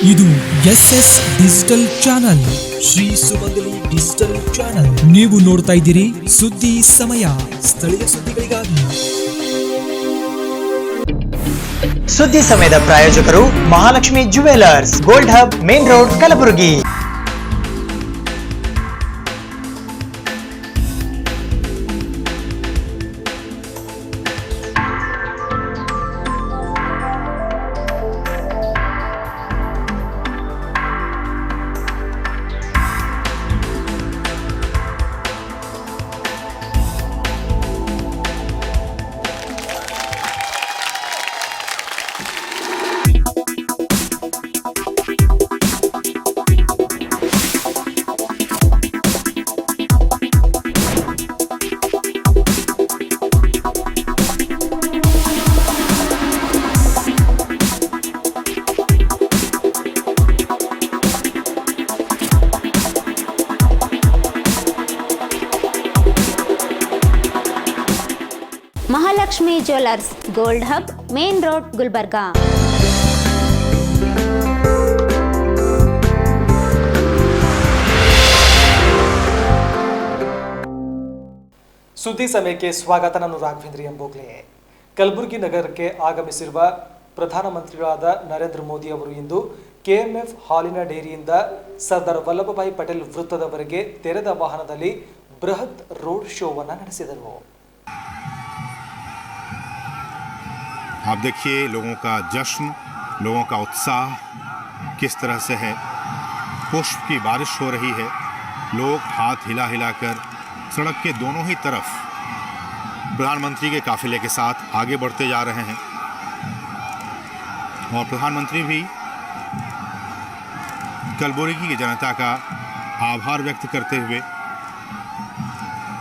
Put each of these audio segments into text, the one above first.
ಇದು SS digital channel, Shri ಸುಮಂಗಲಿ digital channel. ನೀವು ನೋಡ್ತಾ ಇದ್ದೀರಿ ಸುದ್ದಿ ಸಮಯ, ಸ್ಥಳೀಯ ಸುದ್ದಿಗಳಿಗಾಗಿ. ಸುದ್ದಿ ಸಮಯದ ಪ್ರಾಯೋಜಕರು Mahalakshmi jewellers, gold hub, main road, Kalaburagi. Mahalakshmi jewellers, gold hub, main road, Gulbarga. ಸುದ್ದಿ ಸಮಯಕ್ಕೆ ಸ್ವಾಗತ. ನಾನು ರಾಘವೇಂದ್ರ ಎಂಬೋಗ್ಲೆ. ಕಲಬುರಗಿ ನಗರಕ್ಕೆ ಆಗಮಿಸಿರುವ ಪ್ರಧಾನಮಂತ್ರಿಗಳಾದ ನರೇಂದ್ರ ಮೋದಿ ಅವರು ಇಂದು KMF ಹಾಲಿನ ಡೇರಿಯಿಂದ ಸರ್ದಾರ್ ವಲ್ಲಭಭಾಯಿ ಪಟೇಲ್ ವೃತ್ತದವರೆಗೆ ತೆರೆದ ವಾಹನದಲ್ಲಿ ಬೃಹತ್ ರೋಡ್ ಶೋವನ್ನು ನಡೆಸಿದರು. आप देखिए लोगों का जश्न, लोगों का उत्साह किस तरह से है. पुष्प की बारिश हो रही है. लोग हाथ हिला हिलाकर सड़क के दोनों ही तरफ प्रधानमंत्री के काफिले के साथ आगे बढ़ते जा रहे हैं. और प्रधानमंत्री भी कलबुर्गी की जनता का आभार व्यक्त करते हुए,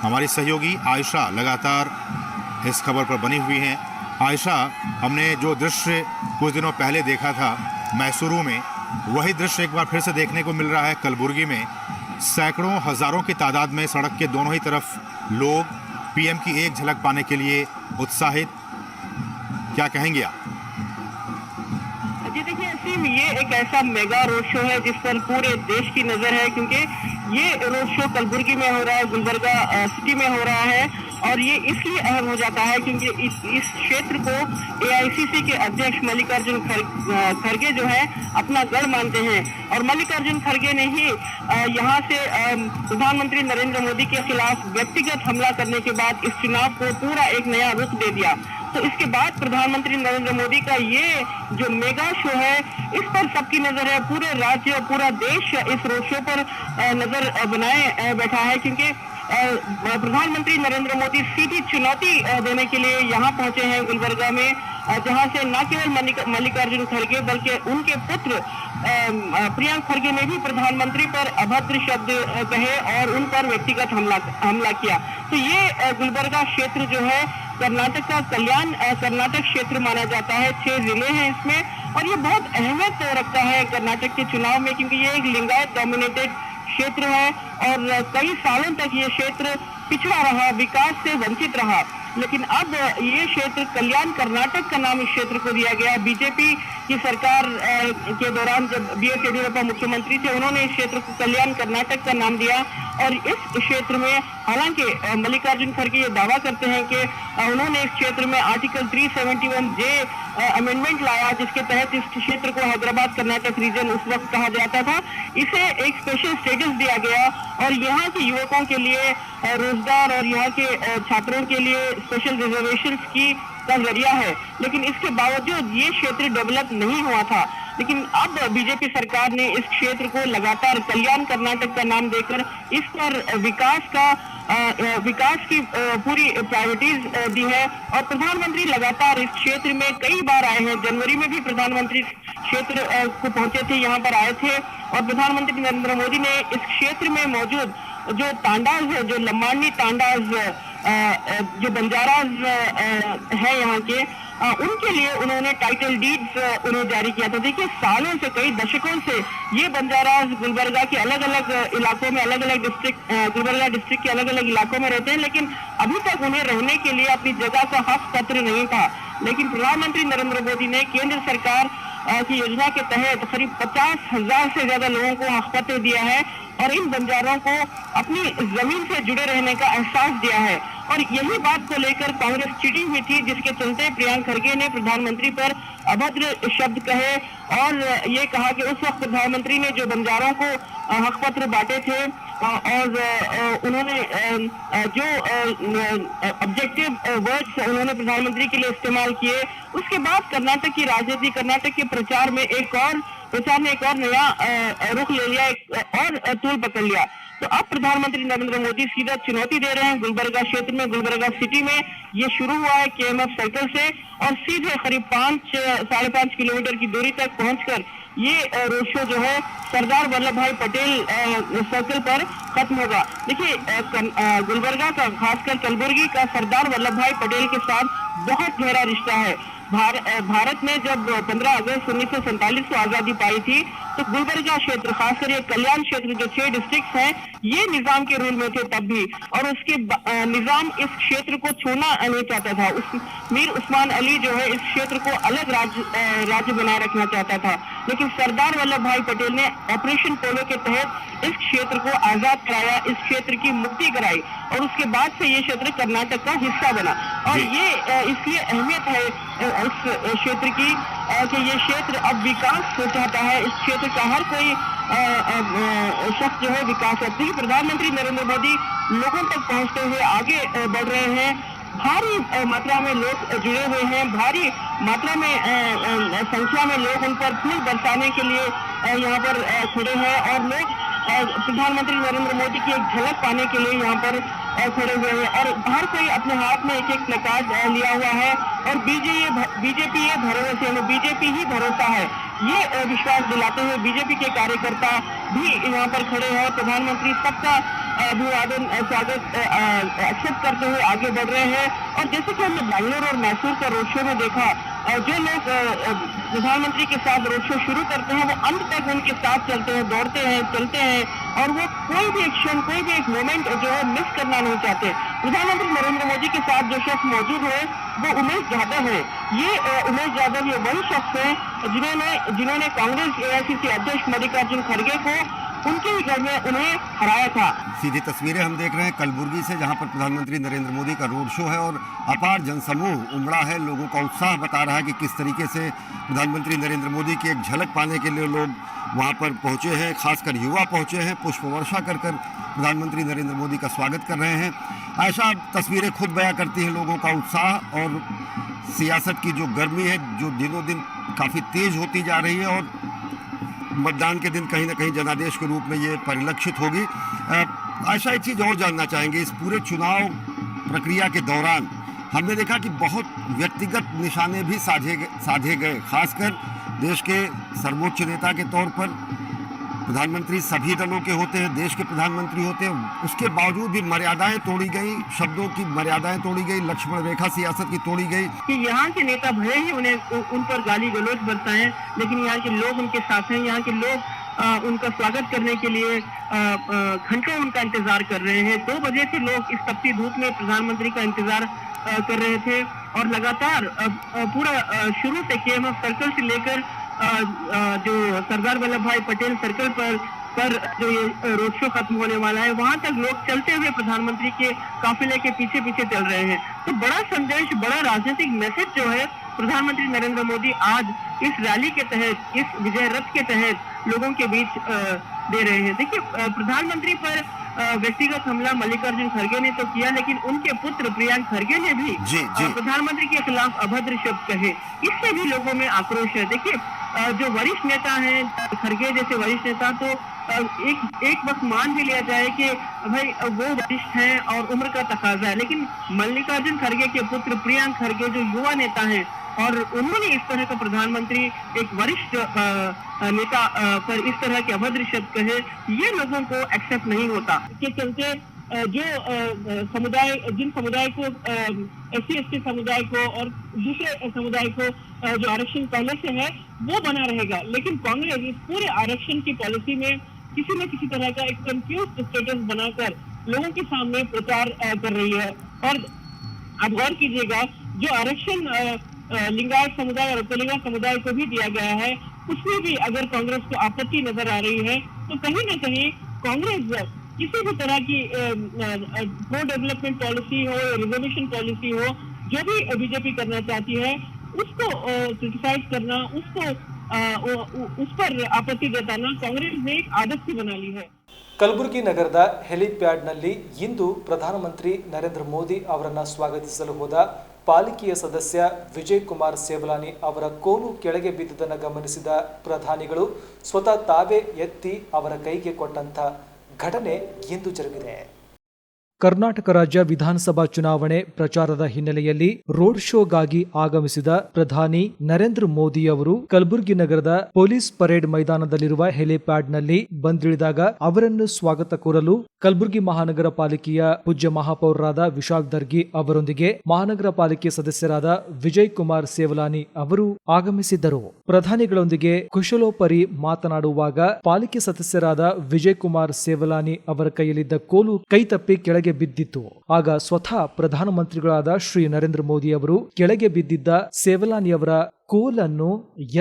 हमारी सहयोगी आयशा लगातार इस खबर पर बनी हुई हैं. आयशा, हमने जो दृश्य कुछ दिनों पहले देखा था मैसूरू में, वही दृश्य एक बार फिर से देखने को मिल रहा है कलबुर्गी में. सैकड़ों हजारों की तादाद में सड़क के दोनों ही तरफ लोग PM की एक झलक पाने के लिए उत्साहित. क्या कहेंगे आप? जी देखिए असीम, ये एक ऐसा मेगा रोड शो है जिस पर पूरे देश की नजर है, क्योंकि ये रोड शो कलबुर्गी में हो रहा है, गुलबर्गा सिटी में हो रहा है. और ये इसलिए अहम हो जाता है क्योंकि इस क्षेत्र को AICC के अध्यक्ष मल्लिकार्जुन खड़गे जो है अपना गढ़ मानते हैं. और मल्लिकार्जुन खड़गे ने ही यहाँ से प्रधानमंत्री नरेंद्र मोदी के खिलाफ व्यक्तिगत हमला करने के बाद इस चुनाव को पूरा एक नया रुख दे दिया. तो इसके बाद प्रधानमंत्री नरेंद्र मोदी का ये जो मेगा शो है, इस पर सबकी नजर है. पूरे राज्य और पूरा देश इस रोड शो पर नजर बनाए बैठा है, क्योंकि प्रधानमंत्री नरेंद्र मोदी सीधी चुनौती देने के लिए यहाँ पहुंचे हैं गुलबर्गा में, जहां से न केवल मल्लिकार्जुन खड़गे बल्कि उनके पुत्र प्रियंक खड़गे ने भी प्रधानमंत्री पर अभद्र शब्द कहे और उन पर व्यक्तिगत हमला किया. तो ये गुलबर्गा क्षेत्र जो है कर्नाटक का कर्नाटक क्षेत्र माना जाता है. 6 जिले हैं इसमें, और ये बहुत अहमियत रखता है कर्नाटक के चुनाव में, क्योंकि ये एक लिंगायत डोमिनेटेड क्षेत्र है और कई सालों तक ये क्षेत्र पिछड़ा रहा, विकास से वंचित रहा. लेकिन अब ये क्षेत्र कल्याण कर्नाटक का नाम इस क्षेत्र को दिया गया. बीजेपी की सरकार के दौरान जब BS येडियुरप्पा मुख्यमंत्री थे, उन्होंने इस क्षेत्र को कल्याण कर्नाटक का नाम दिया. और इस क्षेत्र में हालांकि मल्लिकार्जुन खड़गे ये दावा करते हैं कि उन्होंने इस क्षेत्र में आर्टिकल 371J अमेंडमेंट लाया, जिसके तहत इस क्षेत्र को हैदराबाद कर्नाटक रीजन उस वक्त कहा जाता था. इसे एक स्पेशल स्टेटस दिया गया और यहाँ के युवकों के लिए रोजगार और यहाँ के छात्रों के लिए स्पेशल रिजर्वेशन की का जरिया है. लेकिन इसके बावजूद ये क्षेत्र डेवलप नहीं हुआ था. लेकिन अब बीजेपी सरकार ने इस क्षेत्र को लगातार कल्याण कर्नाटक का नाम देकर इस पर विकास की पूरी प्रायोरिटीज दी है. और प्रधानमंत्री लगातार इस क्षेत्र में कई बार आए हैं. जनवरी में भी प्रधानमंत्री क्षेत्र को पहुंचे थे, यहाँ पर आए थे. और प्रधानमंत्री नरेंद्र मोदी ने इस क्षेत्र में मौजूद जो तांडाज है, जो लम्बानी तांडाज जो बंजाराज है यहाँ के, उनके लिए उन्होंने टाइटल डीड्स उन्हें जारी किया था। देखिए सालों से, कई दशकों से ये बंजाराज गुलबर्गा के अलग अलग इलाकों में, अलग अलग डिस्ट्रिक्ट, गुलबर्गा डिस्ट्रिक्ट के अलग अलग इलाकों में रहते हैं, लेकिन अभी तक उन्हें रहने के लिए अपनी जगह का हक पत्र नहीं था। लेकिन प्रधानमंत्री नरेंद्र मोदी ने, केंद्र सरकार की योजना के तहत करीब 50,000 से ज्यादा लोगों को हक पत्र दिया है और इन बंजारों को अपनी जमीन से जुड़े रहने का एहसास दिया है। और यही बात को लेकर कांग्रेस चिड़ी हुई थी, जिसके चलते प्रियंका खड़गे ने प्रधानमंत्री पर अभद्र शब्द कहे और ये कहा कि उस वक्त प्रधानमंत्री ने जो बंजारों को हक पत्र बांटे थे और उन्होंने जो ऑब्जेक्टिव वर्ड्स उन्होंने प्रधानमंत्री के लिए इस्तेमाल किए, उसके बाद कर्नाटक की राजनीति, कर्नाटक के प्रचार ने एक और नया रुख ले लिया, एक और तूल पकड़ लिया। तो अब प्रधानमंत्री नरेंद्र मोदी सीधा चुनौती दे रहे हैं गुलबर्गा क्षेत्र में, गुलबर्गा सिटी में। ये शुरू हुआ है KMF सर्कल से और सीधे करीब 5-5.5 किलोमीटर की दूरी तक पहुंचकर ये रोड शो जो है सरदार वल्लभ भाई पटेल सर्कल पर खत्म होगा। देखिए गुलबर्गा का, खासकर कलबुर्गी का सरदार वल्लभ भाई पटेल के साथ बहुत गहरा रिश्ता है। भारत में जब 15 अगस्त 1947 को आजादी पाई थी तो गुलबर्गा क्षेत्र, खासकर ये कल्याण क्षेत्र जो 6 डिस्ट्रिक्ट हैं, ये निजाम के रूल में थे तब भी, और उसके निजाम इस क्षेत्र को छोड़ना नहीं चाहता था। मीर उस्मान अली जो है इस क्षेत्र को अलग राज्य बनाए रखना चाहता था, लेकिन सरदार वल्लभ भाई पटेल ने ऑपरेशन पोलो के तहत इस क्षेत्र को आजाद कराया, इस क्षेत्र की मुक्ति कराई और उसके बाद से ये क्षेत्र कर्नाटक का हिस्सा बना। और ये इसलिए अहमियत है इस क्षेत्र की कि ये क्षेत्र अब विकास चाहता है, इस क्षेत्र का हर कोई शख्स जो है विकास करती है। प्रधानमंत्री नरेंद्र मोदी लोगों तक पहुंचते हुए आगे बढ़ रहे हैं, भारी मात्रा में लोग जुड़े हुए हैं, भारी मात्रा में संख्या में लोग उन पर फूल बरसाने के लिए यहाँ पर खड़े हैं और लोग प्रधानमंत्री नरेंद्र मोदी की एक झलक पाने के लिए यहाँ पर खड़े हुए हैं और हर कोई अपने हाथ में एक प्लेकार्ड लिया हुआ है और बीजेपी ये भरोसे में, बीजेपी ही भरोसा है, ये विश्वास दिलाते हुए बीजेपी के कार्यकर्ता भी यहाँ पर खड़े हैं। प्रधानमंत्री सबका अभिवादन, स्वागत एक्सेप्ट करते हुए आगे बढ़ रहे हैं। और जैसे कि हमने बैंगलोर और मैसूर का रोड शो में देखा, जो लोग प्रधानमंत्री के साथ रोड शो शुरू करते हैं वो अंत तक उनके साथ चलते हैं, दौड़ते हैं, चलते हैं और वो कोई भी एक क्षण, कोई भी एक मोमेंट जो है मिस करना नहीं चाहते। प्रधानमंत्री नरेंद्र मोदी के साथ जो शख्स मौजूद है वो उमेश यादव है। ये उमेश यादव ये वही शख्स है जिन्होंने कांग्रेस AICC अध्यक्ष मल्लिकार्जुन खड़गे को उनके ही घर में उन्हें हराया था। सीधी तस्वीरें हम देख रहे हैं कलबुर्गी से, जहां पर प्रधानमंत्री नरेंद्र मोदी का रोड शो है और अपार जनसमूह उमड़ा है। लोगों का उत्साह बता रहा है कि किस तरीके से प्रधानमंत्री नरेंद्र मोदी की एक झलक पाने के लिए लोग वहां पर पहुंचे हैं, खासकर युवा पहुंचे हैं, पुष्प वर्षा कर प्रधानमंत्री नरेंद्र मोदी का स्वागत कर रहे हैं। आयशा, तस्वीरें खुद बयां करती हैं लोगों का उत्साह और सियासत की जो गर्मी है जो दिनों दिन काफ़ी तेज होती जा रही है और मतदान के दिन कहीं ना कहीं जनादेश के रूप में ये परिलक्षित होगी। आयशा, एक चीज़ और जानना चाहेंगे, इस पूरे चुनाव प्रक्रिया के दौरान हमने देखा कि बहुत व्यक्तिगत निशाने भी साधे गए, खासकर देश के सर्वोच्च नेता के तौर पर। प्रधानमंत्री सभी दलों के होते हैं, देश के प्रधानमंत्री होते हैं, उसके बावजूद भी मर्यादाएं तोड़ी गई, शब्दों की मर्यादाएं तोड़ी गई, लक्ष्मण रेखा सियासत की तोड़ी गई। कि यहाँ के नेता भले ही उन पर गाली गलौज बरसाएं, लेकिन यहाँ के लोग उनके साथ हैं, यहाँ के लोग उनका स्वागत करने के लिए घंटों उनका इंतजार कर रहे हैं। 2 बजे से लोग इस तपती धूप में प्रधानमंत्री का इंतजार कर रहे थे और लगातार पूरा शुरू से KMF सर्कल से लेकर जो सरदार वल्लभ भाई पटेल सर्कल पर जो ये रोड शो खत्म होने वाला है, वहां तक लोग चलते हुए प्रधानमंत्री के काफिले के पीछे पीछे चल रहे हैं। तो बड़ा संदेश, बड़ा राजनीतिक मैसेज जो है प्रधानमंत्री नरेंद्र मोदी आज इस रैली के तहत, इस विजय रथ के तहत लोगों के बीच दे रहे हैं। देखिए, प्रधानमंत्री पर व्यक्तिगत हमला मल्लिकार्जुन खड़गे ने तो किया, लेकिन उनके पुत्र प्रियंका खड़गे ने भी प्रधानमंत्री के खिलाफ अभद्र शब्द कहे। इससे भी लोगों में आक्रोश है। देखिए, जो वरिष्ठ नेता हैं, खड़गे जैसे वरिष्ठ नेता, तो एक वक्त मान भी लिया जाए कि भाई वो वरिष्ठ हैं और उम्र का तकाजा है, लेकिन मल्लिकार्जुन खड़गे के पुत्र प्रियंका खड़गे जो युवा नेता हैं और उन्होंने इस तरह का प्रधानमंत्री, एक वरिष्ठ नेता पर इस तरह के अभद्र शब्द कहे, ये लोगों को एक्सेप्ट नहीं होता। के चलते जो जिन समुदाय को SC/ST समुदाय को और दूसरे समुदाय को जो आरक्षण पहले से है वो बना रहेगा, लेकिन कांग्रेस इस पूरे आरक्षण की पॉलिसी में किसी न किसी तरह का एक कंफ्यूज स्टेटस बनाकर लोगों के सामने प्रचार कर रही है। और आप गौर कीजिएगा, जो आरक्षण लिंगायत समुदाय और तेलंगा समुदाय को भी दिया गया है, उसमें भी अगर कांग्रेस को आपत्ति नजर आ रही है तो कहीं न कहीं कांग्रेस किसी भी तरह की प्रो डेवलपमेंट पॉलिसी हो, रिजर्वेशन पॉलिसी हो, जो भी बीजेपी करना चाहती है उसको क्रिटिसाइज करना, उस पर आपत्ति जताना कांग्रेस ने एक आदत सी बना ली है। ಕಲಬುರಗಿ ನಗರದ ಹೆಲಿಪ್ಯಾಡ್ನಲ್ಲಿ ಇಂದು ಪ್ರಧಾನಮಂತ್ರಿ ನರೇಂದ್ರ ಮೋದಿ ಅವರನ್ನು ಸ್ವಾಗತಿಸಲು ಹೋದ ಪಾಲಿಕೆಯ ಸದಸ್ಯ ವಿಜಯ್ ಕುಮಾರ್ ಸೇವಲಾನಿ ಅವರ ಕೋಲು ಕೆಳಗೆ ಬಿದ್ದುದನ್ನು ಗಮನಿಸಿದ ಪ್ರಧಾನಿಗಳು ಸ್ವತಃ ತಾವೇ ಎತ್ತಿ ಅವರ ಕೈಗೆ ಕೊಟ್ಟಂತ ಘಟನೆ ಇಂದು ಜರುಗಿದೆ. ಕರ್ನಾಟಕ ರಾಜ್ಯ ವಿಧಾನಸಭಾ ಚುನಾವಣೆ ಪ್ರಚಾರದ ಹಿನ್ನೆಲೆಯಲ್ಲಿ ರೋಡ್ ಶೋಗಾಗಿ ಆಗಮಿಸಿದ ಪ್ರಧಾನಿ ನರೇಂದ್ರ ಮೋದಿ ಅವರು ಕಲಬುರಗಿ ನಗರದ ಪೊಲೀಸ್ ಪರೇಡ್ ಮೈದಾನದಲ್ಲಿರುವ ಹೆಲಿಪ್ಯಾಡ್ನಲ್ಲಿ ಬಂದಿಳಿದಾಗ ಅವರನ್ನು ಸ್ವಾಗತ ಕೋರಲು ಕಲಬುರಗಿ ಮಹಾನಗರ ಪಾಲಿಕೆಯ ಪೂಜ್ಯ ಮಹಾಪೌರರಾದ ವಿಶಾಲ್ ದರ್ಗಿ ಅವರೊಂದಿಗೆ ಮಹಾನಗರ ಪಾಲಿಕೆ ಸದಸ್ಯರಾದ ವಿಜಯ್ ಕುಮಾರ್ ಸೇವಲಾನಿ ಅವರು ಆಗಮಿಸಿದ್ದರು. ಪ್ರಧಾನಿಗಳೊಂದಿಗೆ ಕುಶಲೋಪರಿ ಮಾತನಾಡುವಾಗ ಪಾಲಿಕೆ ಸದಸ್ಯರಾದ ವಿಜಯ್ ಕುಮಾರ್ ಸೇವಲಾನಿ ಅವರ ಕೈಯಲ್ಲಿದ್ದ ಕೋಲು ಕೈತಪ್ಪಿ ಕೆಳಗೆ ಬಿದ್ದಿತ್ತು. ಆಗ ಸ್ವತಃ ಪ್ರಧಾನಮಂತ್ರಿಗಳಾದ ಶ್ರೀ ನರೇಂದ್ರ ಮೋದಿ ಅವರು ಕೆಳಗೆ ಬಿದ್ದಿದ್ದ ಸೇವಲಾನಿಯವರ ಕೋಲನ್ನು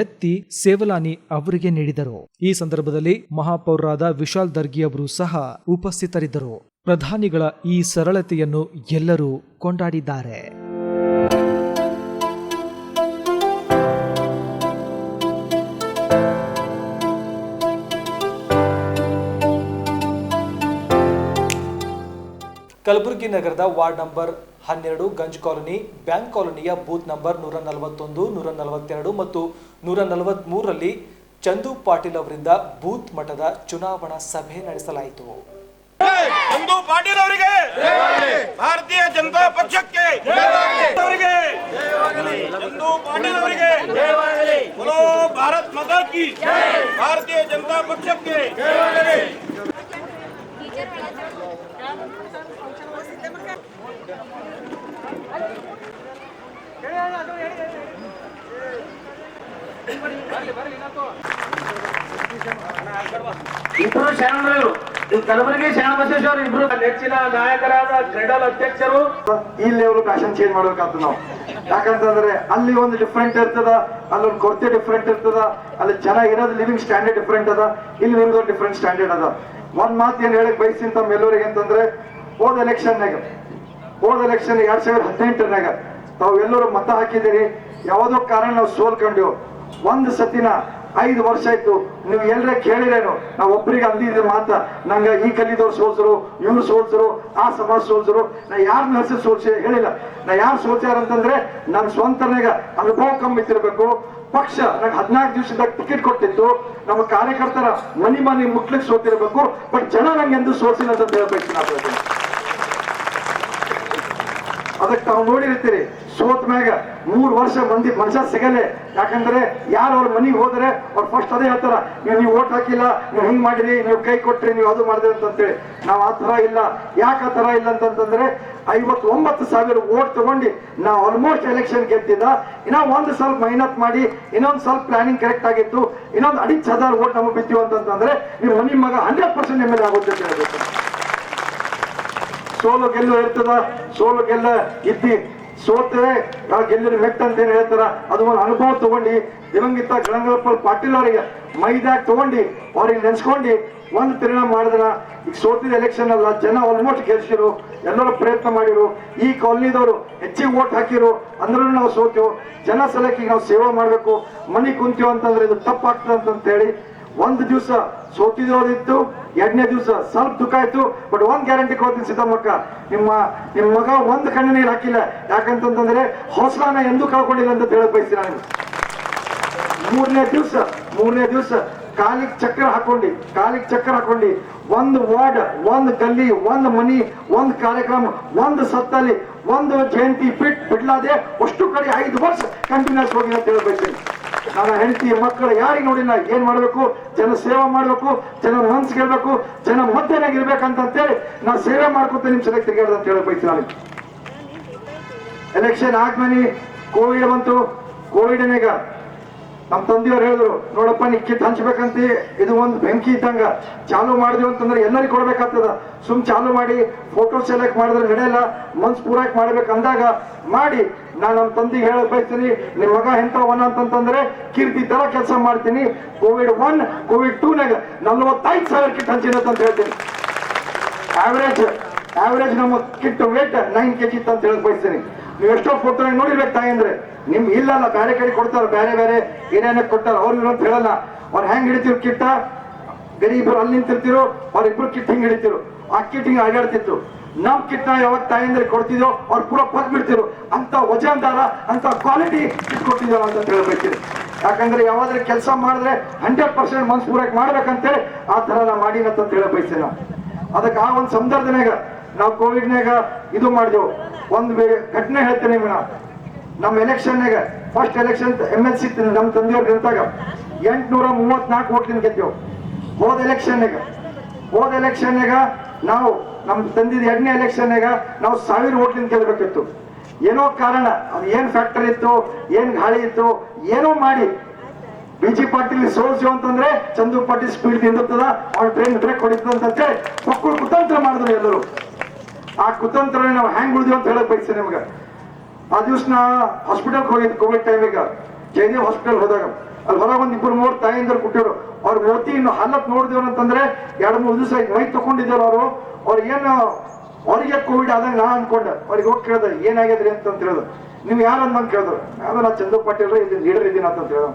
ಎತ್ತಿ ಸೇವಲಾನಿ ಅವರಿಗೆ ನೀಡಿದರು. ಈ ಸಂದರ್ಭದಲ್ಲಿ ಮಹಾಪೌರರಾದ ವಿಶಾಲ್ ದರ್ಗಿ ಅವರು ಸಹ ಉಪಸ್ಥಿತರಿದ್ದರು. ಪ್ರಧಾನಿಗಳ ಈ ಸರಳತೆಯನ್ನು ಎಲ್ಲರೂ ಕೊಂಡಾಡಿದ್ದಾರೆ. ಕಲಬುರಗಿ ನಗರದ ward number 12 Ganj colony, bank ಕಾಲೋನಿಯ ಬೂತ್ ನಂಬರ್ 141, 142 ಮತ್ತು 143ರಲ್ಲಿ ಚಂದು ಪಾಟೀಲ್ ಅವರಿಂದ ಬೂತ್ ಮಟ್ಟದ ಚುನಾವಣಾ ಸಭೆ ನಡೆಸಲಾಯಿತು. ಚಂದು ಪಾಟೀಲ್ ಅವರಿಗೆ, ಭಾರತೀಯ ಜನತಾ ಪಕ್ಷಕ್ಕೆ, ಚಂದು ಪಾಟೀಲ್ ಅವರಿಗೆ, बोलो भारत माता की, भारतीय जनता पक्षಕ್ಕೆ. ಇಬ್ರು ಶರಣರು, ಕಲಬುರಗಿ ಶರಣ ಬಸವೇಶ್ವರ ಇಬ್ರು ನೆಚ್ಚಿನ ನಾಯಕರಾದ ಕ್ರೀಡಲ್ ಅಧ್ಯಕ್ಷರು. ಈ ಲೆವೆಲ್ ಫ್ಯಾಷನ್ ಚೇಂಜ್ ಮಾಡ್ಬೇಕಾಗ್ತದೆ ನಾವು. ಯಾಕಂತಂದ್ರೆ ಅಲ್ಲಿ ಒಂದು ಡಿಫ್ರೆಂಟ್ ಇರ್ತದ, ಅಲ್ಲೊಂದು ಕೊರತೆ ಡಿಫ್ರೆಂಟ್ ಇರ್ತದ, ಅಲ್ಲಿ ಜನ ಇರೋದು ಲಿವಿಂಗ್ ಸ್ಟ್ಯಾಂಡರ್ಡ್ ಡಿಫ್ರೆಂಟ್ ಅದ, ಇಲ್ಲಿ ನಿಮ್ದು ಡಿಫ್ರೆಂಟ್ ಸ್ಟ್ಯಾಂಡರ್ಡ್ ಅದ. ಒಂದ್ ಮಾತು ಏನ್ ಹೇಳಕ್ ಬಯಸ್ತೀನಿ ತಮ್ಮೆಲ್ಲರಿಗೆ ಅಂತಂದ್ರೆ, ಹೋದ ಎಲೆಕ್ಷನ್ 2018 ತಾವು ಎಲ್ಲರೂ ಮತ ಹಾಕಿದಿರಿ. ಯಾವುದೋ ಕಾರಣ ನಾವು ಸೋಲ್ಕೊಂಡ್ವು. ಒಂದು ಸತಿನ 5 ವರ್ಷ ಆಯ್ತು, ನೀವು ಎಲ್ಲರ ಕೇಳಿರೇನು? ನಾವು ಒಬ್ಬರಿಗೆ ಅಂದಿದ್ದ ಮಾತ, ನಂಗೆ ಈ ಕಲಿದವ್ರು ಸೋಲ್ಸರು, ಇವ್ರು ಸೋಲ್ಸರು, ಆ ಸಮಾಜ ಸೋಲ್ಸರು. ನಾ ಯಾರನ್ನ ಹೆಸರು ಸೋಲ್ಸಿ ಹೇಳಿಲ್ಲ. ನಾ ಯಾರು ಸೋಲ್ಸ್ಯಾರ ಅಂತಂದ್ರೆ ನನ್ನ ಸ್ವಂತನಾಗ ಅನುಭವ ಕಮ್ಮಿ ಇತ್ತಿರ್ಬೇಕು. ಪಕ್ಷ ನಂಗೆ 14 ದಿವಸದಾಗ ಟಿಕೆಟ್ ಕೊಟ್ಟಿತ್ತು. ನಮ್ಮ ಕಾರ್ಯಕರ್ತರ ಮನಿ ಮುಟ್ಲಿಕ್ಕೆ ಸೋತಿರ್ಬೇಕು. ಬಟ್ ಜನ ನಂಗೆ ಎಂದು ಸೋಲ್ಸಿಲ್ಲ ಅಂತ ಹೇಳ್ಬೇಕು. ಅದಕ್ಕೆ ತಾವು ನೋಡಿರ್ತೀರಿ, ಸೋತ್ ಮ್ಯಾಗ 3 ವರ್ಷ ಮಂದಿ ಮನುಷ್ಯ ಸಿಗಲೆ. ಯಾಕಂದ್ರೆ ಯಾರು ಅವ್ರ ಮನೆಗೆ ಹೋದ್ರೆ ಅವ್ರು ಫಸ್ಟ್ ಅದೇ ಹೇಳ್ತಾರ, ನೀವು ಓಟ್ ಹಾಕಿಲ್ಲ, ನೀವು ಹಿಂಗ್ ಮಾಡಿರಿ, ನೀವು ಕೈ ಕೊಟ್ರಿ, ನೀವು ಅದು ಮಾಡಿದ್ರಿ ಅಂತೇಳಿ. ನಾವು ಆ ತರ ಇಲ್ಲ. ಯಾಕೆ ಆ ತರ ಇಲ್ಲ ಅಂತಂದ್ರೆ 59,000 ಓಟ್ ತಗೊಂಡು ನಾವು ಆಲ್ಮೋಸ್ಟ್ ಎಲೆಕ್ಷನ್ ಗೆದ್ದಿದ್ದ. ಇನ್ನೂ ಒಂದು ಸ್ವಲ್ಪ ಮೆಹನತ್ ಮಾಡಿ, ಇನ್ನೊಂದು ಸ್ವಲ್ಪ ಪ್ಲಾನಿಂಗ್ ಕರೆಕ್ಟ್ ಆಗಿತ್ತು, ಇನ್ನೊಂದು 5,000 ಓಟ್ ನಮಗೆ ಬಿದ್ದೀವಿ ಅಂತಂದ್ರೆ ನೀವು ಮನಿ ಮಗ 100% ಎಮ್ಮೆಲ್ಲೆ ಆಗುತ್ತೆ ಅಂತ ಹೇಳ್ಬೇಕು. ಸೋಲು ಗೆಲ್ಲು ಇರ್ತದ, ಸೋಲು ಗೆಲ್ಲ ಇದ್ದಿ ಸೋತೆ ಗೆಲ್ಲರು ಮೆಟ್ಟ ಅಂತ ಏನ್ ಹೇಳ್ತಾರ, ಅದು ಒಂದು ಅನುಭವ ತಗೊಂಡು ದಿವಂಗತ ಗಣಗೋಪಾಲ್ ಪಾಟೀಲ್ ಅವರಿಗೆ ಮೈದಾಗ್ ತಗೊಂಡು ಅವ್ರಿಗೆ ನೆನ್ಸ್ಕೊಂಡು ಒಂದು ತಿರುಣ ಮಾಡಿದ್ರ ಈಗ ಸೋತಿದ ಎಲೆಕ್ಷನ್ ಅಲ್ಲ, ಜನ ಆಲ್ಮೋಸ್ಟ್ ಗೆಲ್ಸಿರು, ಎಲ್ಲರೂ ಪ್ರಯತ್ನ ಮಾಡಿರು. ಈ ಕಾಲನಿದವರು ಹೆಚ್ಚಿಗೆ ಓಟ್ ಹಾಕಿರು, ಅಂದ್ರೂ ನಾವು ಸೋತೇವು. ಜನ ಸಲಕ್ಕೆ ನಾವು ಸೇವೆ ಮಾಡ್ಬೇಕು, ಮನಿ ಕುಂತೀವಿ ಅಂತಂದ್ರೆ ಇದು ತಪ್ಪಾಗ್ತದೆ ಅಂತ ಹೇಳಿ ಒಂದು ದಿವಸ ಸೋತಿದೋದಿತ್ತು. 2ನೇ ದಿವಸ ಸ್ವಲ್ಪ ದುಃಖ ಆಯ್ತು. ಬಟ್ ಒಂದ್ ಗ್ಯಾರಂಟಿ ಕೊಡ್ತೀನಿ ಸಿದ್ದಮ್ಮಕ್ಕ, ನಿಮ್ಮ ಮಗ ಒಂದ್ ಕಣ್ಣು ನೀರು ಹಾಕಿಲ್ಲ. ಯಾಕಂತಂದ್ರೆ ಹೊಸಲಾನ ಎಂದೂ ಕಳ್ಕೊಂಡಿಲ್ಲ ಅಂತ ಹೇಳಕ್ ಬಯಸ್ತೀನಿ ನಾನು. 3ನೇ ದಿವಸ ಕಾಲಿಗೆ ಚಕ್ರ ಹಾಕೊಂಡು ಒಂದು ವಾರ್ಡ್, ಒಂದು ಗಲ್ಲಿ, ಒಂದು ಮನಿ, ಒಂದು ಕಾರ್ಯಕ್ರಮ, ಒಂದು ಸತ್ತಲ್ಲಿ, ಒಂದು ಜಯಂತಿ ಬಿಡ್ಲಾದೆ ಅಷ್ಟು ಕಡೆ 5 ವರ್ಷ ಕಂಟಿನ್ಯೂಸ್ ಹೋಗಿ ಅಂತ ಹೇಳ್ಬಯಸ್ತೀನಿ. ನನ್ನ ಹೆಂಡತಿ ಮಕ್ಕಳು ಯಾರಿಗೆ ನೋಡಿಲ್ಲ. ಏನ್ ಮಾಡ್ಬೇಕು? ಜನ ಸೇವೆ ಮಾಡ್ಬೇಕು, ಜನ ಮನ್ಸು ಗೆಲ್ಬೇಕು, ಜನ ಮಧ್ಯನಾಗ ಇರ್ಬೇಕಂತೇಳಿ ನಾ ಸೇವೆ ಮಾಡ್ಕೊತ ನಿಮ್ ಸಲಕ್ಕೆ ತಿರ್ಗಾಡ್ದ ಅಂತ ಹೇಳಕ್ ಬಯಸ್ತೀನಿ ನಾನು. ಎಲೆಕ್ಷನ್ ಆದ್ಮೇಲೆ ಕೋವಿಡ್ ಬಂತು. ಕೋವಿಡ್ನಾಗ ನಮ್ಮ ತಂದೆಯವ್ರು ಹೇಳಿದ್ರು, ನೋಡಪ್ಪ ನೀ ಕಿಟ್ ಹಂಚ್ಬೇಕಂತ ಇದು ಒಂದು ಬೆಂಕಿ ಇದ್ದಂಗ, ಚಾಲು ಮಾಡಿದ್ವಿ ಅಂತಂದ್ರೆ ಎಲ್ಲರಿಗೂ ಕೊಡ್ಬೇಕಾಗ್ತದ. ಚಾಲು ಮಾಡಿ ಫೋಟೋ ಸೆಲೆಕ್ಟ್ ಮಾಡಿದ್ರೆ ನಡೆಯಲ್ಲ, ಮನ್ಸು ಪೂರೈಕೆ ಮಾಡ್ಬೇಕು ಅಂದಾಗ ಮಾಡಿ. ನಾನು ನಮ್ಮ ತಂದೆಗೆ ಹೇಳಕ್ ಬಯಸ್ತೀನಿ, ನಿಮ್ಮ ಮಗ ಎಂಥವನ ಅಂತಂತಂದ್ರೆ ಕೀರ್ತಿ ತರ ಕೆಲಸ ಮಾಡ್ತೀನಿ. ಕೋವಿಡ್ 1 ಕೋವಿಡ್ 2ನಾಗ 45,000 ಕಿಟ್ ಹಂಚಿನ ಅಂತ ಹೇಳ್ತೀನಿ. ಆವರೇಜ್ ನಮ್ಮ ಕಿಟ್ ವೇಟ್ 9 kg ಅಂತ ಹೇಳಕ್ ಬಯಸ್ತೀನಿ. ನೀವು ಎಷ್ಟೋ ಫೋಟೋ ನೋಡಿರ್ಬೇಕು ತಾಯಿ ಅಂದ್ರೆ, ನಿಮ್ ಇಲ್ಲಲ್ಲ ಬೇರೆ ಕಡೆ ಕೊಡ್ತಾರ, ಬೇರೆ ಏನೇನಕ್ಕೆ ಕೊಡ್ತಾರ, ಅವ್ರು ಅಂತ ಹೇಳಲ್ಲ. ಅವ್ರು ಹೆಂಗ್ ಹಿಡಿತಿರು ಕಿಟ್ಟ, ಗರೀಬರು ಅಲ್ಲಿ ನಿಂತಿರ್ತಿರು, ಅವ್ರಿಬ್ರು ಕಿಟ್ ಹಿಂಗ್ ಹಿಡಿತಿರು, ಆ ಕಿಟ್ ಹಿಂಗ್ ಅಡ್ಯಾಡ್ತಿತ್ತು. ನಮ್ ಕಿಟ್ನ ಯಾವಾಗ ತಾಯಿ ಅಂದ್ರೆ ಕೊಡ್ತಿದ್ಯೋ ಅವ್ರು ಪೂರ ಪದ್ ಬಿಡ್ತಿರು. ಅಂತ ವಜನ್ದಾರ, ಅಂತ ಕ್ವಾಲಿಟಿ ಕಿಟ್ ಕೊಟ್ಟಿದ್ಯೋ ಅಂತ ಹೇಳ್ಬೇಕಿರಿ. ಯಾಕಂದ್ರೆ ಯಾವಾದ್ರೆ ಕೆಲಸ ಮಾಡಿದ್ರೆ 100% ಮನ್ಸು ಪೂರೈಕೆ ಮಾಡ್ಬೇಕಂತೇಳಿ ಆ ತರ ನಾ ಮಾಡಿನಂತ ಹೇಳ ಬಯಸ್ತೀನಿ ನಾವು. ಅದಕ್ಕೆ ಆ ಒಂದು ಸಂದರ್ಭನಾಗ ನಾವು ಕೋವಿಡ್ನಾಗ ಇದು ಮಾಡಿದೆವು. ಒಂದು ಘಟನೆ ಹೇಳ್ತೇನೆ ನಿಮ್ಗೆ. ನಮ್ಮ ಎಲೆಕ್ಷನ್ನಾಗ ಫಸ್ಟ್ ಎಲೆಕ್ಷನ್ MLC ನಮ್ಮ ತಂದೆಯವ್ರು ನಿಂತಾಗ 834 ಓಟ್ಲಿಂದ ಗೆದ್ದೆವು. ಹೋದ ಎಲೆಕ್ಷನ್ನಾಗ ನಾವು ನಮ್ಮ ತಂದಿದ 2ನೇ ಎಲೆಕ್ಷನ್ನಾಗ ನಾವು 1000 ಓಟ್ಲಿಂದ ಗೆಲ್ಲಬೇಕಿತ್ತು. ಏನೋ ಕಾರಣ, ಅದು ಏನ್ ಫ್ಯಾಕ್ಟರ್ ಇತ್ತು, ಏನ್ ಗಾಳಿ ಇತ್ತು, ಏನೋ ಮಾಡಿ BG ಪಾಟೀಲ್ ಸೋಲ್ಸಿವ್ ಅಂತಂದ್ರೆ ಚಂದು ಪಾಟೀಲ್ ಸ್ಪೀಡ್ ನಿಂದಿರ್ತದ, ಅವ್ರ ಟ್ರೈನ್ ಬ್ರೇಕ್ ಹೊಡಿತದ ಅಂತೇಳಿ ಮಕ್ಕಳು ಕುತಂತ್ರ ಮಾಡಿದ್ರು ಎಲ್ಲರೂ. ಆ ಕುತಂತ್ರ ನಾವು ಹೆಂಗ್ ಉಳಿದ್ವಿ ಅಂತ ಹೇಳಕ್ ಬಯಸ್ತೀನಿ ನಿಮ್ಗೆ. ಆ ದಿವ್ಸ ನಾ ಹಾಸ್ಪಿಟಲ್ಗೆ ಹೋಗಿದ್ದು ಕೋವಿಡ್ ಟೈಮಿಗ, ಜಯದೇವ್ ಹಾಸ್ಪಿಟಲ್ ಹೋದಾಗ ಅಲ್ಲಿ ಹೊರಗೆ ಒಂದು 2-3 ತಾಯಿಂದರು ಕೊಟ್ಟಿರು. ಅವ್ರ ಮೂತಿ ಇನ್ನು ಹಲ್ಲತ್ ನೋಡಿದೇವ್ರು ಅಂತಂದ್ರೆ 2-3 ದಿವಸ ಮೈ ತಗೊಂಡಿದ್ದೇವ್ರು ಅವರು. ಅವ್ರಿಗೆ ಕೋವಿಡ್ ಆದಂಗ ನಾ ಅನ್ಕೊಂಡೆ. ಅವ್ರಿಗೆ ಹೋಗಿ ಕೇಳ್ದೆ ಏನಾಗಿದ್ರಿ ಅಂತ ಹೇಳಿದ್ರು. ನೀವು ಯಾರು ಅಂತ ಕೇಳಿದ್ರು. ಯಾವ್ದು ನಾ ಚಂದು ಪಾಟೀಲ್ ಇಲ್ಲಿ ಲೀಡರ್ ಇದ್ದೀನಿ ಅಂತ ಹೇಳಿದ್ರು.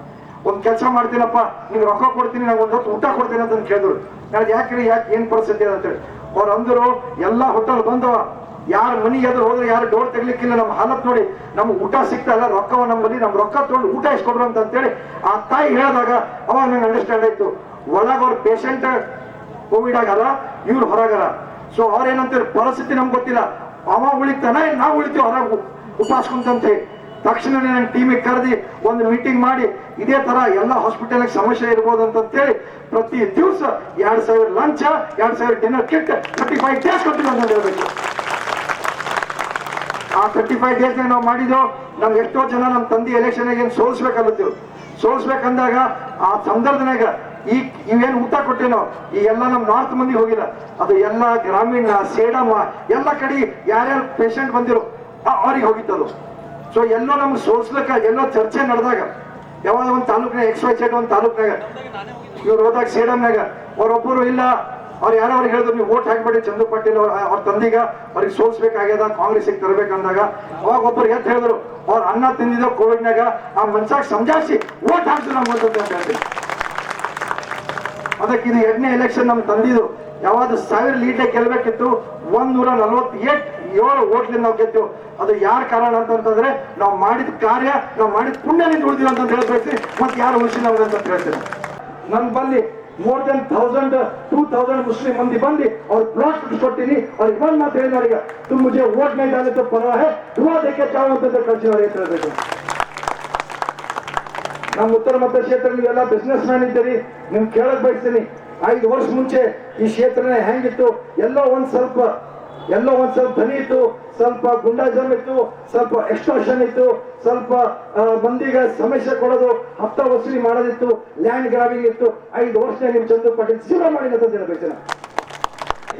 ಒಂದ್ ಕೆಲಸ ಮಾಡ್ತೀನಪ್ಪ, ನಿಮ್ಗೆ ರೊಕ್ಕ ಕೊಡ್ತೀನಿ, ನಂಗೆ ಒಂದು ಹೊತ್ತು ಊಟ ಕೊಡ್ತೀನಿ ಅಂತ ಕೇಳಿದ್ರು. ನನಗೆ ಯಾಕೆ ಏನ್ ಪರಿಸ್ಥಿತಿ ಅಂತೇಳಿ ಅವ್ರು ಅಂದರು, ಎಲ್ಲಾ ಹೋಟೆಲ್ ಬಂದವ, ಯಾರ ಮನೆಗೆ ಎದುರು ಹೋದ್ರೆ ಯಾರು ಡೋರ್ ತೆಗ್ಲಿಕ್ಕಿಲ್ಲ, ನಮ್ಮ ಹಾಲತ್ ನೋಡಿ ನಮ್ಗೆ ಊಟ ಸಿಗ್ತಾ ಇಲ್ಲ, ರೊಕ್ಕವ ನಮ್ಮಲ್ಲಿ, ನಮ್ ರೊಕ್ಕ ತಗೊಂಡು ಊಟ ಇಸ್ಕೊಡ್ರು ಅಂತೇಳಿ ಆ ತಾಯಿ ಹೇಳಿದಾಗ ಅವಾಗ ನಂಗೆ ಅಂಡರ್ಸ್ಟ್ಯಾಂಡ್ ಆಯ್ತು. ಒಳಗ ಅವ್ರ ಪೇಷಂಟ್ ಕೋವಿಡ್ ಆಗಲ್ಲ, ಇವ್ರು ಹೊರಗಲ್ಲ. ಸೊ ಅವ್ರೇನಂತಾರೆ ಪರಿಸ್ಥಿತಿ ನಮ್ಗೆ ಗೊತ್ತಿಲ್ಲ, ಅವ ಉಳಿತಾನೆ ನಾವು ಉಳಿತೀವಿ ಹೊರಗೆ ಉಪಾಸ್ಕೊಂತಂತೆ. ತಕ್ಷಣ ನನ್ನ ಟೀಮಿಗೆ ಕರೆದಿ ಒಂದು ಮೀಟಿಂಗ್ ಮಾಡಿ ಇದೇ ತರ ಎಲ್ಲ ಹಾಸ್ಪಿಟಲ್ ಸಮಸ್ಯೆ ಇರ್ಬೋದು ಅಂತೇಳಿ ಪ್ರತಿ ದಿವಸ 2000 ಲಂಚ, 2000 ಡಿನ್ನರ್ ಕಿಟ್ 35 ಡೇಸ್ ಕೊಟ್ಟಿಲ್ಲ ಅಂತ ಹೇಳ್ಬೇಕು. ಆ 35 ಡೇಸ್ ನಾವು ಮಾಡಿದ್ವು. ನಮ್ಗೆ ಎಷ್ಟೋ ಜನ ನಮ್ಮ ತಂದೆ ಎಲೆಕ್ಷನ್ ಏನ್ ಸೋಲ್ಸ್ಬೇಕಲ್ಲತ್ತೀವಿ. ಸೋಲ್ಸ್ಬೇಕಂದಾಗ ಆ ಸಂದರ್ಭನಾಗ ಇವೇನು ಊಟ ಕೊಟ್ಟೇನೋ ಈ ಎಲ್ಲ ನಮ್ ನಾರ್ತ್ ಮಂದಿ ಹೋಗಿಲ್ಲ, ಅದು ಎಲ್ಲ ಗ್ರಾಮೀಣ ಸೇಡಮ್ಮ ಎಲ್ಲ ಕಡೆ ಯಾರ್ಯಾರು ಪೇಷಂಟ್ ಬಂದಿರೋ ಅವ್ರಿಗೆ ಹೋಗಿತ್ತದು. ಸೊ ಎಲ್ಲೋ ನಮ್ಗೆ ಸೋಲ್ಸ್ಲಿಕ್ಕ ಎಲ್ಲೋ ಚರ್ಚೆ ನಡೆದಾಗ ಯಾವಾಗ ಒಂದು ತಾಲೂಕಿನ XYZ ಒಂದು ತಾಲೂಕ್ನಾಗ ಇವ್ರು ಹೋದಾಗ ಸೇಡಮ್ನಾಗ ಅವ್ರೊಬ್ಬರು ಇಲ್ಲ, ಅವ್ರು ಯಾರೋ ಅವ್ರಿಗೆ ಹೇಳಿದ್ರು ನೀವು ವೋಟ್ ಹಾಕ್ಬೇಡಿ ಚಂದು ಪಾಟೀಲ್ ಅವ್ರ ತಂದಿಗ ಅವ್ರಿಗೆ ಸೋಲ್ಸ್ಬೇಕಾಗ್ಯದ, ಕಾಂಗ್ರೆಸ್ಗೆ ತರಬೇಕಂದಾಗ ಅವಾಗ ಒಬ್ಬರು ಎದ್ದು ಹೇಳಿದ್ರು, ಅವ್ರ ಅನ್ನ ತಿಂದಿದ್ದೋ ಕೋವಿಡ್ನಾಗ ಆ ಮನ್ಸಾಗ ಸಮಜಾಯಿಸಿ ವೋಟ್ ಹಾಕ್ತು ನಮ್ಮ ಅಂತ ಹೇಳ್ತೀವಿ. ಅದಕ್ಕೆ ಇದು 2ನೇ ಎಲೆಕ್ಷನ್ ನಮ್ ತಂದಿದ್ದು. ಯಾವ್ದು 1000 ಲೀಡ್ ಗೆಲ್ಬೇಕಿತ್ತು, 147 ಓಟ್ಲಿಂದ ನಾವು ಗೆದ್ದು. ಅದು ಯಾರ ಕಾರಣ ಅಂತಂದ್ರೆ ನಾವು ಮಾಡಿದ ಕಾರ್ಯ, ನಾವು ಮಾಡಿದ ಪುಣ್ಯದಿಂದ ಉಳಿದಿವಿ ಅಂತ ಹೇಳ್ಬೇಕು. ಮತ್ತೆ ಯಾರು ಉಳಿಸಿಲ್ಲ ಅಂತ ಹೇಳ್ತೀನಿ. ನನ್ನ ಬಲ್ಲಿ more than 1000-2000 ಮುಸ್ಲಿಂ ಮಂದಿ ಬಂದು ಅವ್ರ ಬ್ಲಾಕ್ ಕೊಟ್ಟಿನಿ. ಅವ್ರಿಗೆ ಬಂದ್ ಮಾತು ಹೇಳಿದ ಅವ್ರಿಗೆ तुम मुझे वोट नहीं डाले तो परा है दुआ देके जाओ ಅಂತ ಕಳಿಸಿದವ್ರು ಅಂತ ಹೇಳ್ಬೇಕು. ನಮ್ಮ ಉತ್ತರ ಮಧ್ಯ ಕ್ಷೇತ್ರ ನೀವೆಲ್ಲ ಬಿಸ್ನೆಸ್ ಮ್ಯಾನ್ ಇದ್ದೀರಿ, ನಿಮ್ ಕೇಳಕ್ ಬಯಸ್ತೀನಿ. 5 ವರ್ಷ ಮುಂಚೆ ಈ ಕ್ಷೇತ್ರನ ಹೆಂಗಿತ್ತು, ಎಲ್ಲೋ ಒಂದ್ ಸ್ವಲ್ಪ ಧ್ವನಿ ಇತ್ತು, ಸ್ವಲ್ಪ ಗುಂಡಾಜಮ್ ಇತ್ತು, ಸ್ವಲ್ಪ ಎಕ್ಸ್ಟೋರ್ಷನ್ ಇತ್ತು, ಸ್ವಲ್ಪ ಮಂದಿಗೆ ಸಮಸ್ಯೆ ಕೊಡೋದು, ಹಪ್ತ ವಸೂಲಿ ಮಾಡೋದಿತ್ತು, ಲ್ಯಾಂಡ್ ಗ್ರಾಬಿಂಗ್ ಇತ್ತು. 5 ವರ್ಷ ನಿಮ್ ಚಂದು ಪಾಟೀಲ್ ಜೀವನ ಮಾಡಿ ಅಂತ ಹೇಳ್ಬೇಕು.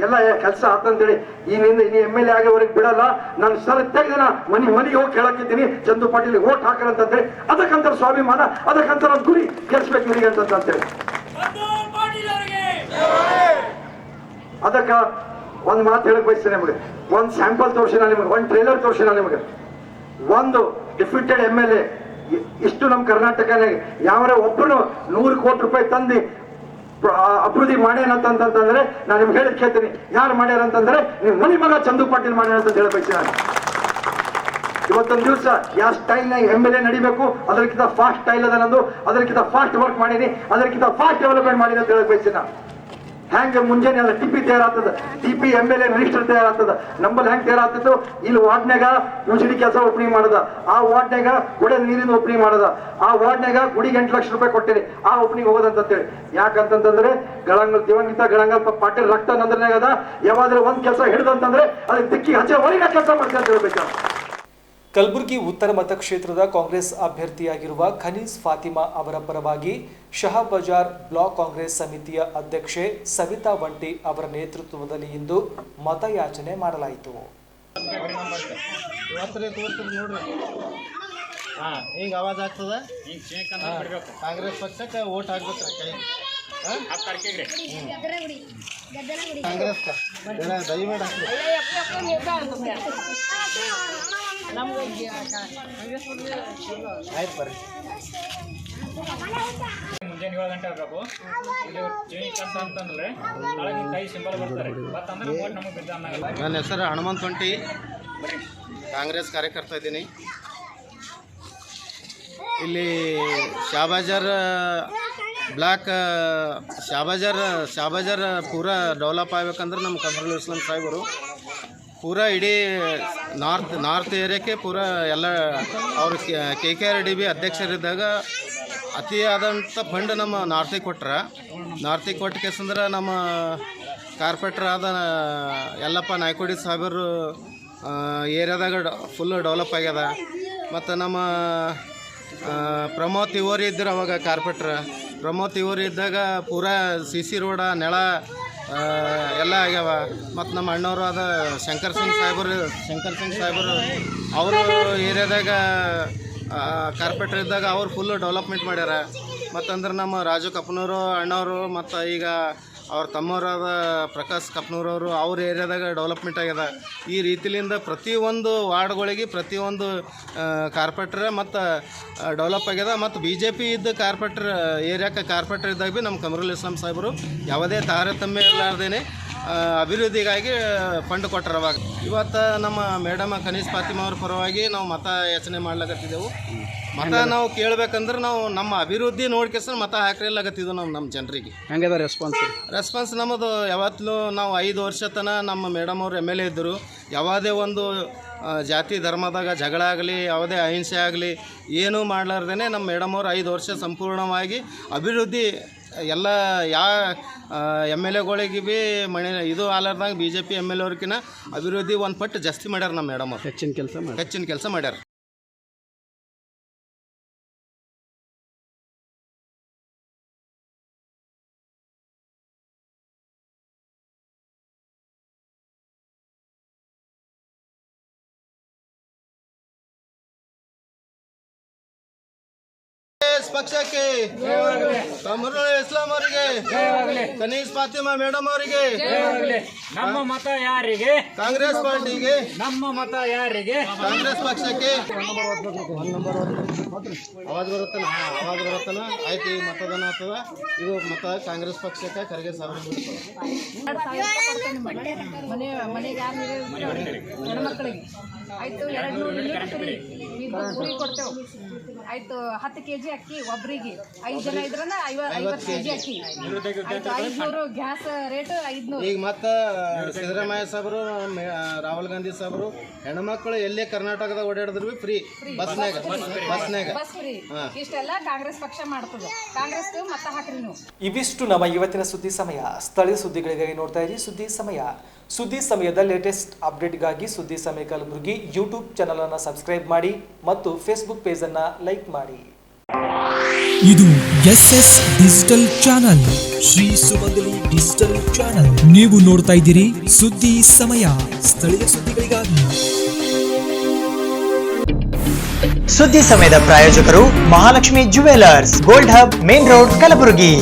ಎಲ್ಲ ಕೆಲಸ ಆತಂತೇಳಿ ಇನ್ನಿಂದ MLA ಆಗೋವರೆಗೆ ಬಿಡಲ್ಲ. ನಾನು ಸಲ ತೆಗೆದಿನ ಮನೆಗೆ ಹೋಗಿ ಕೇಳಕ್ಕಿದ್ದೀನಿ, ಚಂದು ಪಾಟೀಲ್ ಓಟ್ ಹಾಕರಂತೇಳಿ. ಅದಕ್ಕಂತ ಸ್ವಾಭಿಮಾನ, ಅದಕ್ಕಂತ ನಮ್ಮ ಗುರಿ ಗೆಲ್ಸ್ಬೇಕು ಇವರಿಗೆ ಅಂತಂತೇಳಿ. ಅದಕ್ಕ ಒಂದ್ ಮಾತು ಹೇಳಕ್ ಬಯಸ್ತೇನೆ ನಿಮಗೆ. ಒಂದ್ ಸ್ಯಾಂಪಲ್ ತೋರಿಸಿನ ನಿಮಗೆ, ಒಂದ್ ಟ್ರೇಲರ್ ತೋರಿಸಿನ ನಿಮಗೆ. ಒಂದು ಡಿಫಿಟೆಡ್ MLA ಇಷ್ಟು ನಮ್ಮ ಕರ್ನಾಟಕನಾಗ ಯಾವರ ಒಬ್ಬರು 100 ಕೋಟಿ ರೂಪಾಯಿ ತಂದು ಅಭಿವೃದ್ಧಿ ಮಾಡ್ಯಾನಂತಂದ್ರೆ ನಾನು ನಿಮ್ಗೆ ಹೇಳಿದ್ ಕೇಳ್ತೀನಿ, ಯಾರು ಮಾಡ್ಯಾರ ಅಂತಂದ್ರೆ ನೀವು ಮನಿ ಮಗ ಚಂದು ಪಾಟೀಲ್ ಮಾಡ್ಯಾರ ಅಂತ ಹೇಳ್ಬೇಕು. ನಾನು ಇವತ್ತೊಂದು ದಿವಸ ಯಾವ ಸ್ಟೈಲ್ನಾಗ MLA ನಡಿಬೇಕು, ಅದಕ್ಕಿಂತ ಫಾಸ್ಟ್ ಸ್ಟೈಲ್ ಅದ ನಂದು, ಅದಕ್ಕಿಂತ ಫಾಸ್ಟ್ ವರ್ಕ್ ಮಾಡೀನಿ, ಅದಕ್ಕಿಂತ ಫಾಸ್ಟ್ ಡೆವಲಪ್ಮೆಂಟ್ ಮಾಡೀನಿ ಅಂತ ಹೇಳಕ್ ಬಯಸ್ತೀನಿ. ಹೆಂಗೆ ಮುಂಜಾನೆ ಅದ್ರ TP ತಯಾರಾಗ್ತದ, TP MLA ಮಿನಿಸ್ಟರ್ ತಯಾರಾಗ್ತದ. ನಂಬಲ್ಲಿ ಹೆಂಗೆ ತಯಾರಾಗ್ತಿತ್ತು, ಇಲ್ಲಿ ವಾರ್ಡ್ನಾಗ UGD ಕೆಲಸ ಓಪನಿಂಗ್ ಮಾಡದ, ಆ ವಾರ್ಡ್ನಾಗ ಕುಡಿಯೋ ನೀರಿನ ಓಪನಿಂಗ್ ಮಾಡದ, ಆ ವಾರ್ಡ್ನಾಗ ಗುಡಿಗೆ 8 ಲಕ್ಷ ರೂಪಾಯಿ ಕೊಟ್ಟಿರಿ, ಆ ಓಪನಿಂಗ್ ಹೋಗೋದಂತೇಳಿ. ಯಾಕಂತಂದ್ರೆ ದಿವಂಗಿತ ಗಳಂಗಲ್ ಪಾಟೀಲ್ ರಕ್ತ ನಂದ್ರನಾಗ ಅದ. ಯಾವಾದ್ರೆ ಒಂದ್ ಕೆಲಸ ಹಿಡಿದಂತಂದ್ರೆ ಅದಕ್ಕೆ ದಿಕ್ಕಿ ಹಚ್ಚ ಹೊರಗಿನ ಕೆಲಸ ಮಾಡ್ತಾ ಹೇಳ್ಬೇಕು. ಕಲಬುರಗಿ ಉತ್ತರ ಮತಕ್ಷೇತ್ರದ ಕಾಂಗ್ರೆಸ್ ಅಭ್ಯರ್ಥಿಯಾಗಿರುವ ಖನೀಸ್ ಫಾತಿಮಾ ಅವರ ಪರವಾಗಿ ಶಹಾಬಜಾರ್ ಬ್ಲಾಕ್ ಕಾಂಗ್ರೆಸ್ ಸಮಿತಿಯ ಅಧ್ಯಕ್ಷೆ ಸವಿತಾ ವಂಟಿ ಅವರ ನೇತೃತ್ವದಲ್ಲಿ ಇಂದು ಮತಯಾಚನೆ ಮಾಡಲಾಯಿತು. ಈಗ ಆವಾಜ್ ಆಗ್ತದ. ಕಾಂಗ್ರೆಸ್ ಪಕ್ಷಕ್ಕೆ ವೋಟ್ ಹಾಕ್ಬೇಕು. ಕಾಂಗ್ರೆಸ್ ದಯಮಾಡಿ ಆಯ್ತು ಬರ್ರಿ. ಮುಂಜಾನೆ 7 ಗಂಟೆ ಆಗಬೇಕು. ಇದು ಜೀವಿಕಂತ ಅಂತಂದ್ರೆ ಒಳಗಿನ ಕೈ ಸಿಂಬಲ್ ಬರ್ತಾರೆ. ಮತ್ತಂದ್ರೆ ವೋಟ್ ನಮಗೆ ಬಿದ್ದ ಅನ್ನಲ್ಲ. ನನ್ನ ಹೆಸರು ಹನುಮಂತ ಹೊಂಟಿ, ಕಾಂಗ್ರೆಸ್ ಕಾರ್ಯಕರ್ತ ಇದ್ದೀನಿ. ಇಲ್ಲಿ ಶಾಬಾಜಾರ್ ಬ್ಲಾಕ್ ಶಾಬಾಜಾರ್ ಪೂರಾ ಡೆವಲಪ್ ಆಗ್ಬೇಕಂದ್ರೆ ನಮ್ಮ ಕಮರುಲ್ ಇಸ್ಲಾಂ ಸಾಹೇಬರು ಪೂರಾ ಇಡೀ ನಾರ್ತ್ ಏರಿಯಾಕ್ಕೆ ಪೂರಾ ಎಲ್ಲ ಅವರು KKRDB ಅಧ್ಯಕ್ಷರಿದ್ದಾಗ ಅತಿಯಾದಂಥ ಫಂಡ್ ನಮ್ಮ ನಾರ್ತಿಗೆ ಕೊಟ್ಟ ಕೇಸಂದ್ರೆ ನಮ್ಮ ಕಾರ್ಪೊರೇಟರ್ ಆದ ಯಲ್ಲಪ್ಪ ನಾಯ್ಕೋಡಿ ಸಾಹೇಬರು ಏರಿಯಾದಾಗ ಫುಲ್ ಡೆವಲಪ್ ಆಗ್ಯದ. ಮತ್ತು ನಮ್ಮ ಪ್ರಮೋದ್ ತಿವಾರಿ ಇದ್ದರು ಅವಾಗ ಕಾರ್ಪೊರೇಟ್ರ್. ಪ್ರಮೋದ್ ತಿವಾರಿ ಇದ್ದಾಗ ಪೂರಾ CC ರೋಡ ನೆಲ ಎಲ್ಲ ಆಗ್ಯಾವ. ಮತ್ತು ನಮ್ಮ ಅಣ್ಣವರು ಆದ ಶಂಕರ್ ಸಿಂಗ್ ಸಾಹೇಬರು ಅವರು ಏರಿಯಾದಾಗ ಕಾರ್ಪೊರೇಟ್ರ್ ಇದ್ದಾಗ ಅವ್ರು ಫುಲ್ಲು ಡೆವಲಪ್ಮೆಂಟ್ ಮಾಡ್ಯಾರ. ಮತ್ತಂದ್ರೆ ನಮ್ಮ ರಾಜು ಕಪ್ನೂರು ಅಣ್ಣವರು ಮತ್ತು ಈಗ ಅವ್ರ ತಮ್ಮವರಾದ ಪ್ರಕಾಶ್ ಕಪ್ನೂರವರು ಅವ್ರ ಏರಿಯಾದಾಗ ಡೆವಲಪ್ಮೆಂಟ್ ಆಗ್ಯದ. ಈ ರೀತಿಯಿಂದ ಪ್ರತಿಯೊಂದು ವಾರ್ಡ್ಗಳಿಗೆ ಪ್ರತಿಯೊಂದು ಕಾರ್ಪೊರೇಟ್ರ್ ಮತ್ತು ಡೆವಲಪ್ ಆಗ್ಯದ. ಮತ್ತು BJP ಇದ್ದ ಏರಿಯಾಕ್ಕೆ ಕಾರ್ಪೊರೇಟರ್ ಇದ್ದಾಗ ಭೀ ನಮ್ಮ ಕಮರುಲ್ ಇಸ್ಲಾಂ ಸಾಹೇಬರು ಯಾವುದೇ ತಾರತಮ್ಯ ಇರಲಾರ್ದೇನೆ ಅಭಿವೃದ್ಧಿಗಾಗಿ ಫಂಡ್ ಕೊಟ್ಟರು. ಅವಾಗ ಇವತ್ತು ನಮ್ಮ ಮೇಡಮ್ ಖನೀಸ್ ಫಾತಿಮಾ ಅವ್ರ ಪರವಾಗಿ ನಾವು ಮತ ಯಾಚನೆ ಮಾಡ್ಲಾಕತ್ತಿದ್ದೆವು. ಮತ ನಾವು ಕೇಳ್ಬೇಕಂದ್ರೆ ನಾವು ನಮ್ಮ ಅಭಿವೃದ್ಧಿ ನೋಡ್ಕೆಸ ಮತ ಹಾಕ್ರಿಲ್ಲಕತ್ತಿದ್ದೆವು. ನಮ್ಮ ಜನರಿಗೆ ಹೆಂಗದ ರೆಸ್ಪಾನ್ಸ್ ನಮ್ಮದು ಯಾವತ್ತೂ ನಾವು 5 ವರ್ಷ ತನಕ ನಮ್ಮ ಮೇಡಮ್ ಅವರು MLA ಇದ್ದರು. ಯಾವುದೇ ಒಂದು ಜಾತಿ ಧರ್ಮದಾಗ ಜಗಳ ಆಗಲಿ ಯಾವುದೇ ಅಹಿಂಸೆ ಆಗಲಿ ಏನೂ ಮಾಡಲಾರ್ದೇ ನಮ್ಮ ಮೇಡಮ್ ಅವರು 5 ವರ್ಷ ಸಂಪೂರ್ಣವಾಗಿ ಅಭಿವೃದ್ಧಿ ಎಲ್ಲ MLAಗಳಿಗೆ ಭೀ ಇದು ಆಲಾರ್ದಾಗ BJP MLA ಅವ್ರಕಿನ್ನ ಅಭಿವೃದ್ಧಿ ಒಂದು ಪಟ್ಟು ಜಾಸ್ತಿ ಮಾಡ್ಯಾರ ನಮ್ಮ ಮೇಡಮ್ ಅವ್ರು. ಹೆಚ್ಚಿನ ಕೆಲಸ ಮಾಡ್ಯಾರ. ಪಕ್ಷಕ್ಕೆ ಕಮರುಲ್ ಇಸ್ಲಾಂ ಅವರಿಗೆ, ಖನೀಸ್ ಫಾತಿಮಾ ಮೇಡಮ್ ಅವರಿಗೆ, ನಮ್ಮ ಮತ ಯಾರಿಗೆ? ಕಾಂಗ್ರೆಸ್ ಪಾರ್ಟಿಗೆ. ನಮ್ಮ ಮತ ಯಾರಿಗೆ? ಕಾಂಗ್ರೆಸ್ ಪಕ್ಷಕ್ಕೆ. ಆವಾಜ್ ಬರುತ್ತಾನ ಆಯ್ತು. ಈ ಮತದಾನ ಆಗ್ತದ. ಇದು ಮತ ಕಾಂಗ್ರೆಸ್ ಪಕ್ಷಕ್ಕೆ ಖರ್ಗೆ ಸಾಹೇಬ್ ಮನೆಗೆ ಹೆಣ್ಮಕ್ಳಿಗೆ ಆಯ್ತು 200 ಕೊಡ್ತೇವೆ. ಆಯ್ತು 10 kg ಅಕ್ಕಿ ಒಬ್ರಿಗೆ, 5 ಜನ ಇದ್ರನ 50 kg ಅಕ್ಕಿ ಆಯ್ತು. 500 ಗ್ಯಾಸ್ ರೇಟ್ 500. ಈಗ ಮತ್ತೆ ಸಿದ್ದರಾಮಯ್ಯ ಸಾಹೇಬರು, ರಾಹುಲ್ ಗಾಂಧಿ ಸಾಹೇಬರು ಹೆಣ್ಮಕ್ಳು ಎಲ್ಲೇ ಕರ್ನಾಟಕದಾಗ ಓಡಾಡಿದ್ರು ಫ್ರೀ ಬಸ್ನಾಗ. Bus free. ಇಷ್ಟೆಲ್ಲ ಕಾಂಗ್ರೆಸ್ ಪಕ್ಷ ಮಾಡ್ತದೆ. ಕಾಂಗ್ರೆಸ್ ಮತ ಹಾಕ್ರಿ ನೀವು. ಇವಿಷ್ಟು ನಮ್ಮ ಇವತ್ತಿನ ಸುದ್ದಿ ಸಮಯ. ಸ್ಥಳೀಯ ಸುದ್ದಿಗಳಿಗಾಗಿ ನೋಡ್ತಾ ಇರಿ ಸುದ್ದಿ ಸಮಯ. ಸುದ್ದಿ ಸಮಯದ ಲೇಟೆಸ್ಟ್ ಅಪ್ಡೇಟ್ಗಾಗಿ ಸುದ್ದಿ ಸಮಯ ಕಲಬುರಗಿ ಯೂಟ್ಯೂಬ್ ಚಾನಲ್ ಅನ್ನು ಸಬ್ಸ್ಕ್ರೈಬ್ ಮಾಡಿ ಮತ್ತು ಫೇಸ್ಬುಕ್ ಪೇಜ್ ಅನ್ನು ಲೈಕ್ ಮಾಡಿ. ಇದು SS ಡಿಜಿಟಲ್ ಚಾನಲ್, ಶ್ರೀ ಸುಮಂಗಲಿ ಡಿಜಿಟಲ್ ಚಾನಲ್. ನೀವು ನೋಡ್ತಾ ಇದ್ದೀರಿ ಸುದ್ದಿ ಸಮಯ, ಸ್ಥಳೀಯ ಸುದ್ದಿಗಳಿಗಾಗಿ. ಸುದ್ದಿ ಸಮಯದ ಪ್ರಾಯೋಜಕರು Mahalakshmi jewellers, gold hub, main road, Kalaburagi.